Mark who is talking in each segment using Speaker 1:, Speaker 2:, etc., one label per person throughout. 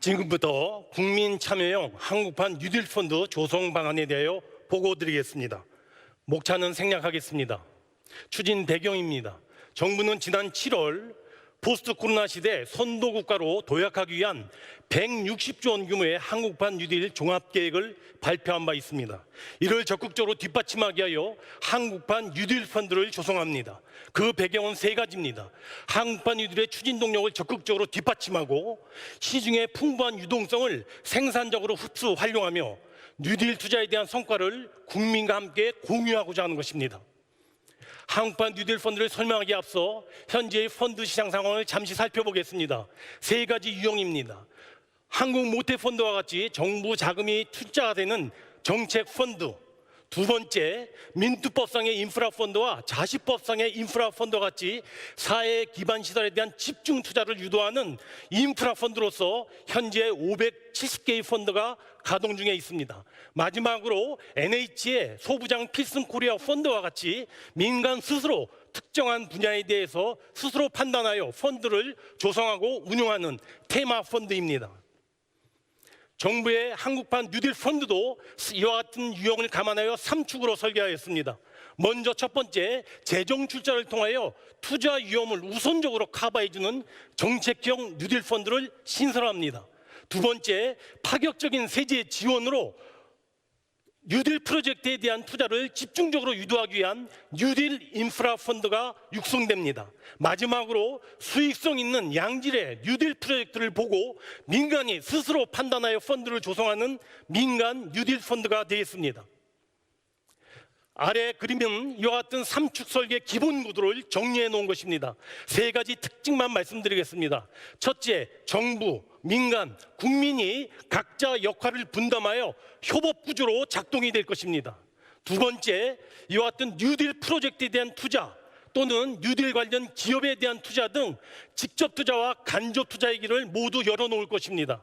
Speaker 1: 지금부터 국민 참여형 한국판 뉴딜 펀드 조성 방안에 대하여 보고드리겠습니다. 목차는 생략하겠습니다. 추진 배경입니다. 정부는 지난 7월 포스트 코로나 시대 선도 국가로 도약하기 위한 160조 원 규모의 한국판 뉴딜 종합계획을 발표한 바 있습니다. 이를 적극적으로 뒷받침하기 위하여 한국판 뉴딜 펀드를 조성합니다. 그 배경은 세 가지입니다. 한국판 뉴딜의 추진 동력을 적극적으로 뒷받침하고 시중의 풍부한 유동성을 생산적으로 흡수 활용하며 뉴딜 투자에 대한 성과를 국민과 함께 공유하고자 하는 것입니다. 한국판 뉴딜 펀드를 설명하기에 앞서 현재의 펀드 시장 상황을 잠시 살펴보겠습니다. 세 가지 유형입니다. 한국 모태펀드와 같이 정부 자금이 투자가 되는 정책 펀드, 두 번째, 민투법상의 인프라 펀드와 자시법상의 인프라 펀드와 같이 사회 기반 시설에 대한 집중 투자를 유도하는 인프라 펀드로서 현재 570개의 펀드가 가동 중에 있습니다. 마지막으로 NH의 소부장 필승 코리아 펀드와 같이 민간 스스로 특정한 분야에 대해서 스스로 판단하여 펀드를 조성하고 운영하는 테마 펀드입니다. 정부의 한국판 뉴딜 펀드도 이와 같은 유형을 감안하여 3축으로 설계하였습니다. 먼저 첫 번째, 재정 출자를 통하여 투자 위험을 우선적으로 커버해주는 정책형 뉴딜 펀드를 신설합니다. 두 번째, 파격적인 세제 지원으로 뉴딜 프로젝트에 대한 투자를 집중적으로 유도하기 위한 뉴딜 인프라 펀드가 육성됩니다. 마지막으로 수익성 있는 양질의 뉴딜 프로젝트를 보고 민간이 스스로 판단하여 펀드를 조성하는 민간 뉴딜 펀드가 되겠습니다. 아래 그림은 이와 같은 3축 설계 기본 구도를 정리해 놓은 것입니다. 세 가지 특징만 말씀드리겠습니다. 첫째, 정부, 민간, 국민이 각자 역할을 분담하여 협업 구조로 작동이 될 것입니다. 두 번째, 이와 같은 뉴딜 프로젝트에 대한 투자 또는 뉴딜 관련 기업에 대한 투자 등 직접 투자와 간접 투자의 길을 모두 열어놓을 것입니다.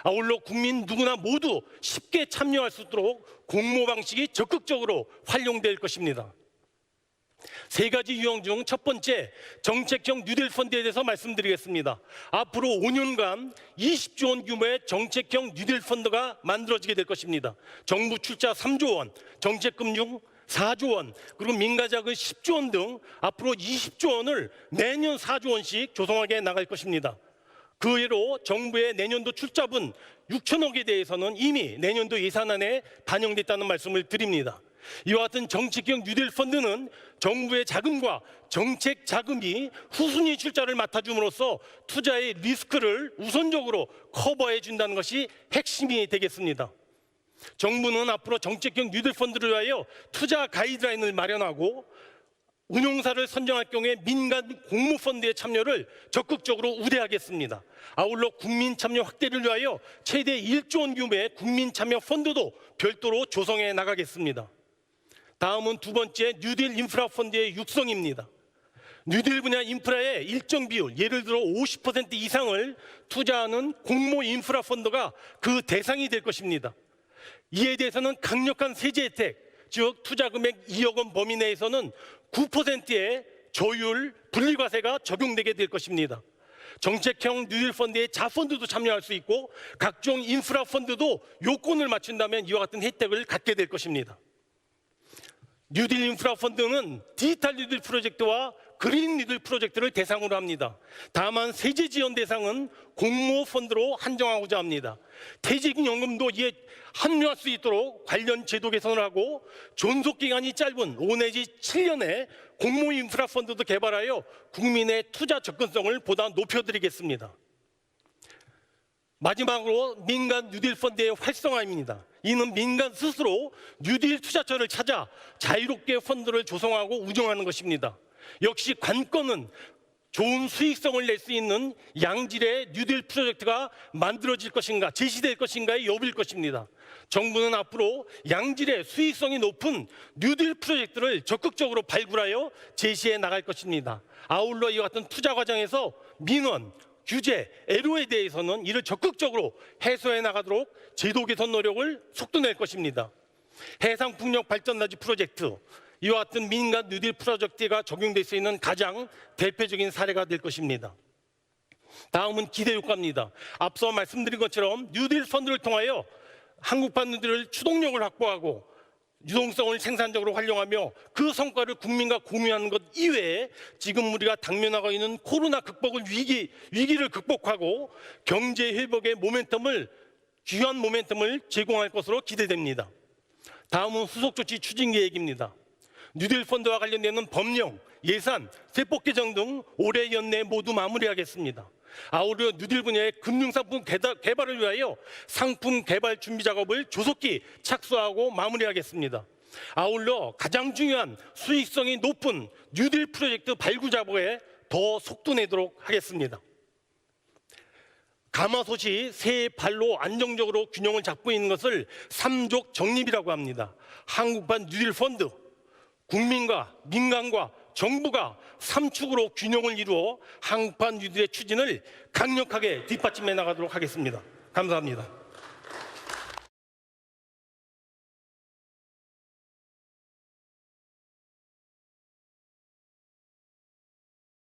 Speaker 1: 아울러 국민 누구나 모두 쉽게 참여할 수 있도록 공모 방식이 적극적으로 활용될 것입니다. 세 가지 유형 중 첫 번째, 정책형 뉴딜 펀드에 대해서 말씀드리겠습니다. 앞으로 5년간 20조 원 규모의 정책형 뉴딜 펀드가 만들어지게 될 것입니다. 정부 출자 3조 원, 정책금융 4조 원, 그리고 민간자금 10조 원 등 앞으로 20조 원을 매년 4조 원씩 조성하게 나갈 것입니다. 그 외로 정부의 내년도 출자분 6천억에 대해서는 이미 내년도 예산안에 반영됐다는 말씀을 드립니다. 이와 같은 정책형 뉴딜 펀드는 정부의 자금과 정책 자금이 후순위 출자를 맡아줌으로써 투자의 리스크를 우선적으로 커버해 준다는 것이 핵심이 되겠습니다. 정부는 앞으로 정책형 뉴딜 펀드를 위하여 투자 가이드라인을 마련하고 운용사를 선정할 경우에 민간 공모펀드의 참여를 적극적으로 우대하겠습니다. 아울러 국민 참여 확대를 위하여 최대 1조 원 규모의 국민 참여 펀드도 별도로 조성해 나가겠습니다. 다음은 두 번째, 뉴딜 인프라 펀드의 육성입니다. 뉴딜 분야 인프라의 일정 비율, 예를 들어 50% 이상을 투자하는 공모 인프라 펀드가 그 대상이 될 것입니다. 이에 대해서는 강력한 세제 혜택, 즉 투자 금액 2억 원 범위 내에서는 9%의 조율 분리과세가 적용되게 될 것입니다. 정책형 뉴딜 펀드의 자펀드도 참여할 수 있고 각종 인프라 펀드도 요건을 맞춘다면 이와 같은 혜택을 갖게 될 것입니다. 뉴딜 인프라 펀드는 디지털 뉴딜 프로젝트와 그린 뉴딜 프로젝트를 대상으로 합니다. 다만 세제 지원 대상은 공모 펀드로 한정하고자 합니다. 퇴직연금도 이에 합류할 수 있도록 관련 제도 개선을 하고 존속 기간이 짧은 5 내지 7년의 공모 인프라 펀드도 개발하여 국민의 투자 접근성을 보다 높여드리겠습니다. 마지막으로 민간 뉴딜 펀드의 활성화입니다. 이는 민간 스스로 뉴딜 투자처를 찾아 자유롭게 펀드를 조성하고 운영하는 것입니다. 역시 관건은 좋은 수익성을 낼 수 있는 양질의 뉴딜 프로젝트가 만들어질 것인가, 제시될 것인가의 여부일 것입니다. 정부는 앞으로 양질의 수익성이 높은 뉴딜 프로젝트를 적극적으로 발굴하여 제시해 나갈 것입니다. 아울러 이와 같은 투자 과정에서 민원, 규제, 애로에 대해서는 이를 적극적으로 해소해 나가도록 제도 개선 노력을 속도낼 것입니다. 해상풍력 발전단지 프로젝트, 이와 같은 민간 뉴딜 프로젝트가 적용될 수 있는 가장 대표적인 사례가 될 것입니다. 다음은 기대 효과입니다. 앞서 말씀드린 것처럼 뉴딜 펀드를 통하여 한국판 뉴딜을 추동력을 확보하고 유동성을 생산적으로 활용하며 그 성과를 국민과 공유하는 것 이외에 지금 우리가 당면하고 있는 코로나 극복을 위기를 극복하고 경제 회복의 귀한 모멘텀을 제공할 것으로 기대됩니다. 다음은 후속 조치 추진 계획입니다. 뉴딜 펀드와 관련되는 법령, 예산, 세법 개정 등 올해 연내 모두 마무리하겠습니다. 아울러 뉴딜 분야의 금융상품 개발을 위하여 상품 개발 준비 작업을 조속히 착수하고 마무리하겠습니다. 아울러 가장 중요한 수익성이 높은 뉴딜 프로젝트 발굴 작업에 더 속도 내도록 하겠습니다. 가마솥이 세 발로 안정적으로 균형을 잡고 있는 것을 삼족 정립이라고 합니다. 한국판 뉴딜 펀드, 국민과 민간과 정부가 3축으로 균형을 이루어 한국판 뉴딜의 추진을 강력하게 뒷받침해 나가도록 하겠습니다. 감사합니다.